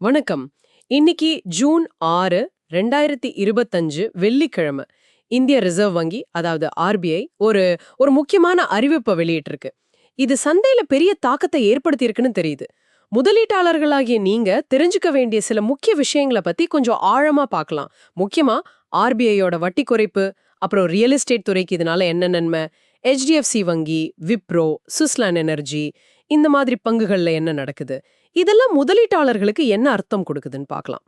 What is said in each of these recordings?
வணக்கம். இன்னைக்கு ஜூன் 6, 2025 வெள்ளிக்கிழமை. இந்திய ரிசர்வ் வங்கி அதாவது ஆர்பிஐ ஒரு ஒரு முக்கியமான அறிவிப்பை வெளியிட்டிருக்கு. இது சந்தையில பெரிய தாக்கத்தை ஏற்படுத்தியிருக்குன்னு தெரியுது. முதலீட்டாளர்களாகிய நீங்க தெரிஞ்சுக்க வேண்டிய சில முக்கிய விஷயங்களை பத்தி கொஞ்சம் ஆழமா பார்க்கலாம். முக்கியமா ஆர்பிஐயோட வட்டி குறைப்பு, அப்புறம் ரியல் எஸ்டேட் துறைக்கு இதனால என்ன நன்மை, HDFC வங்கி, விப்ரோ, சுஸ்லான் எனர்ஜி இந்த மாதிரி பங்குகள்ல என்ன நடக்குது, இதெல்லாம் முதலீட்டாளர்களுக்கு என்ன அர்த்தம் கொடுக்குதுன்னு பார்க்கலாம்.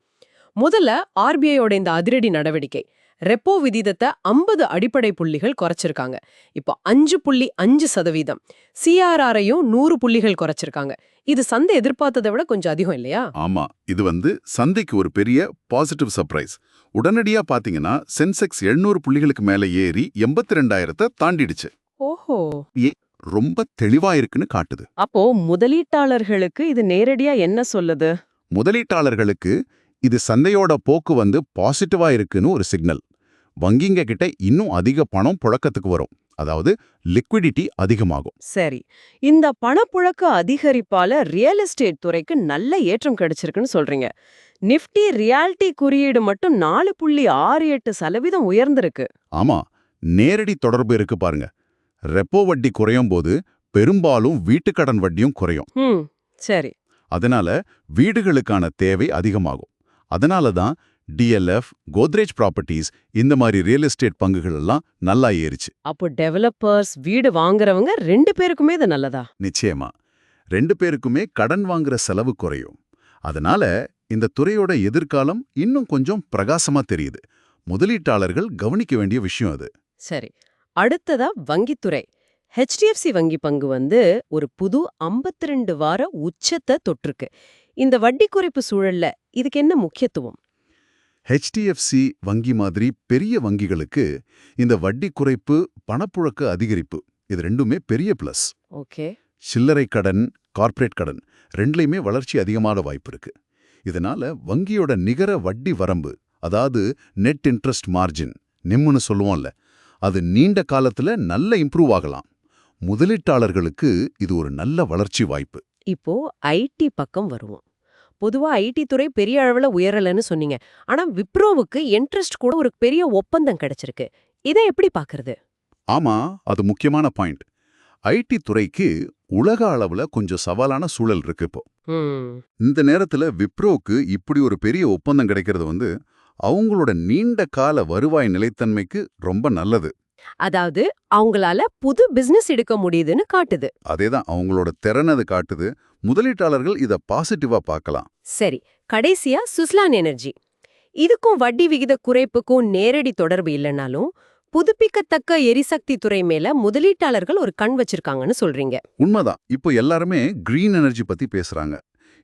முதல்ல ஆர்பிஐயோட இந்த அதிரடி நடவடிக்கை ரெப்போ விகிதத்தை 50 அடிப்படை புள்ளிகள் குறைச்சிருக்காங்க. இப்போ 5.5%. சிஆர்ஆரையும் 100 புள்ளிகள் குறைச்சிருக்காங்க. இது சந்தை எதிர்பார்த்ததை விட கொஞ்சம் அதிகம் இல்லையா? ஆமா, இது சந்தைக்கு ஒரு பெரிய பாசிட்டிவ் சர்ப்ரைஸ். உடனடியா பாத்தீங்கன்னா சென்செக்ஸ் 700 புள்ளிகளுக்கு மேல ஏறி 82,000 தாண்டிடுச்சு. ஓஹோ. ரொம்ப தெளிவா இருக்குன்னு காட்டுது. அப்போ முதலீட்டாளர்களுக்கு இது நேரடியா என்ன சொல்லுது? முதலீட்டாளர்களுக்கு இது சந்தையோட போக்கு பாசிட்டிவா இருக்குன்னு ஒரு சிக்னல். வங்கிங்க கிட்ட இன்னும் அதிக பணம் புழக்கத்துக்கு வரும். அதாவது லிக்விடிட்டி அதிகமாகும். சரி, இந்த பணப்புழக்க அதிகரிப்பால ரியல் எஸ்டேட் துறைக்கு நல்ல ஏற்றம் கிடைச்சிருக்குன்னு சொல்றீங்க. நிஃப்டி ரியாலிட்டி குறியீடு மட்டும் 4.68% உயர்ந்திருக்கு. ஆமா, நேரடி தொடர்பு இருக்கு பாருங்க. ரெப்போ வட்டி குறையும் போது பெரும்பாலும் வீட்டுக்கடன் வட்டியும் குறையும். சரி. அதனால வீடுகளுக்கான தேவை அதிகமாகும். அதனால தான் DLF, கோத்ரேஜ் ப்ராப்பர்ட்டிஸ் இந்த மாதிரி ரியல் எஸ்டேட் பங்குகள் எல்லாம் நல்லா ஏறிச்சு. அப்போ டெவலப்பர்ஸ், வீடு வாங்குறவங்க 2 பேருக்குமே இது நல்லதா? நிச்சயமா 2 பேருக்குமே கடன் வாங்குற செலவு குறையும். அதனால இந்த துறையோட எதிர்காலம் இன்னும் கொஞ்சம் பிரகாசமா தெரியுது. முதலீட்டாளர்கள் கவனிக்க வேண்டிய விஷயம் அது. சரி, அடுத்ததா வங்கித்துறை. HDFC வங்கி பங்கு ஒரு புது 52 வார உச்சத்தை தொற்றுக்கு. இந்த வட்டி குறைப்பு சூழல்ல இதுக்கு என்ன முக்கியத்துவம்? HDFC வங்கி மாதிரி பெரிய வங்கிகளுக்கு இந்த வட்டி குறைப்பு, பணப்புழக்க அதிகரிப்பு இது ரெண்டுமே பெரிய பிளஸ். ஓகே. சில்லறை கடன், கார்ப்பரேட் கடன் ரெண்டுலையுமே வளர்ச்சி அதிகமான வாய்ப்பு இருக்கு. இதனால வங்கியோட நிகர வட்டி வரம்பு, அதாவது நெட் இன்ட்ரெஸ்ட் மார்ஜின், நிம்முன்னு சொல்லுவோம்ல, அது நீண்ட காலத்துல நல்ல இம்ப்ரூவ் ஆகலாம். முதலீட்டாளர்களுக்கு இது ஒரு நல்ல வளர்ச்சி வாய்ப்பு. இப்போ ஐடி பக்கம் வருவோம். பொதுவா ஐடி துறை பெரிய அளவுல உயரலன்னு சொன்னீங்க. ஆனா விப்ரோவுக்கு இன்ட்ரெஸ்ட் கூட ஒரு பெரிய ஒப்பந்தம் கிடைச்சிருக்கு. இதை எப்படி பாக்குறது? ஆமா, அது முக்கியமான பாயிண்ட். ஐடி துறைக்கு உலக அளவுல கொஞ்சம் சவாலான சூழல் இருக்கு இப்போ. இந்த நேரத்துல விப்ரோவுக்கு இப்படி ஒரு பெரிய ஒப்பந்தம் கிடைக்கிறது அவங்களோட நீண்ட கால வருவாய் நிலைத்தன்மைக்கு ரொம்ப நல்லது. அதாவது அவங்களால புது பிசினஸ் எடுக்க முடியுதுன்னு காட்டுது. அதேதான், அவங்களோட திறன் அது காட்டுது. முதலீட்டாளர்கள் இத பாசிட்டிவா பார்க்கலாம். சரி, கடைசியா சுஸ்லான் எனர்ஜி. இதுக்கும் வட்டி விகித குறைப்புக்கும் நேரடி தொடர்பு இல்லைனாலும் புதுப்பிக்கத்தக்க எரிசக்தி துறை மேல முதலீட்டாளர்கள் ஒரு கண் வச்சிருக்காங்கன்னு சொல்றீங்க. உண்மைதான். இப்போ எல்லாருமே கிரீன் எனர்ஜி பத்தி பேசுறாங்க.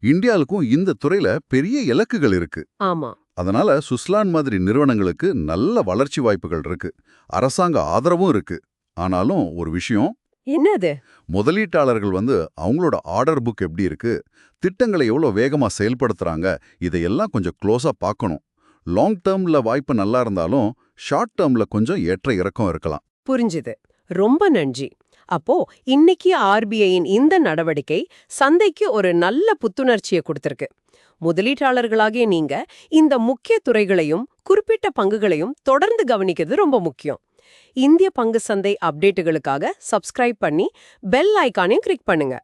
இந்தியாவுக்கும் இந்த துறையில பெரிய இலக்குகள் இருக்கு. ஆமா. அதனால சுஸ்லான் மாதிரி நிறுவனங்களுக்கு நல்ல வளர்ச்சி வாய்ப்புகள் இருக்கு. அரசாங்க ஆதரவும் இருக்கு. ஆனாலும் ஒரு விஷயம், என்னது? முதலீட்டாளர்கள் அவங்களோட ஆர்டர் புக் எப்படி இருக்கு, திட்டங்களை எவ்வளோ வேகமா செயல்படுத்துறாங்க, இதையெல்லாம் கொஞ்சம் க்ளோஸா பார்க்கணும். லாங் டேர்ம்ல வாய்ப்பு நல்லா இருந்தாலும் ஷார்ட் டேர்ம்ல கொஞ்சம் ஏற்ற இறக்கம் இருக்கலாம். புரிஞ்சுது. ரொம்ப நன்றி. அப்போ இன்னைக்கு ஆர்பிஐயின் இந்த நடவடிக்கை சந்தைக்கு ஒரு நல்ல புத்துணர்ச்சியை கொடுத்திருக்கு. முதலீட்டாளர்களாகிய நீங்க இந்த முக்கிய துறைகளையும் குறிப்பிட்ட பங்குகளையும் தொடர்ந்து கவனிக்கிறது ரொம்ப முக்கியம். இந்திய பங்கு சந்தை அப்டேட்டுகளுக்காக சப்ஸ்கிரைப் பண்ணி பெல் ஐகானையும் கிளிக் பண்ணுங்க.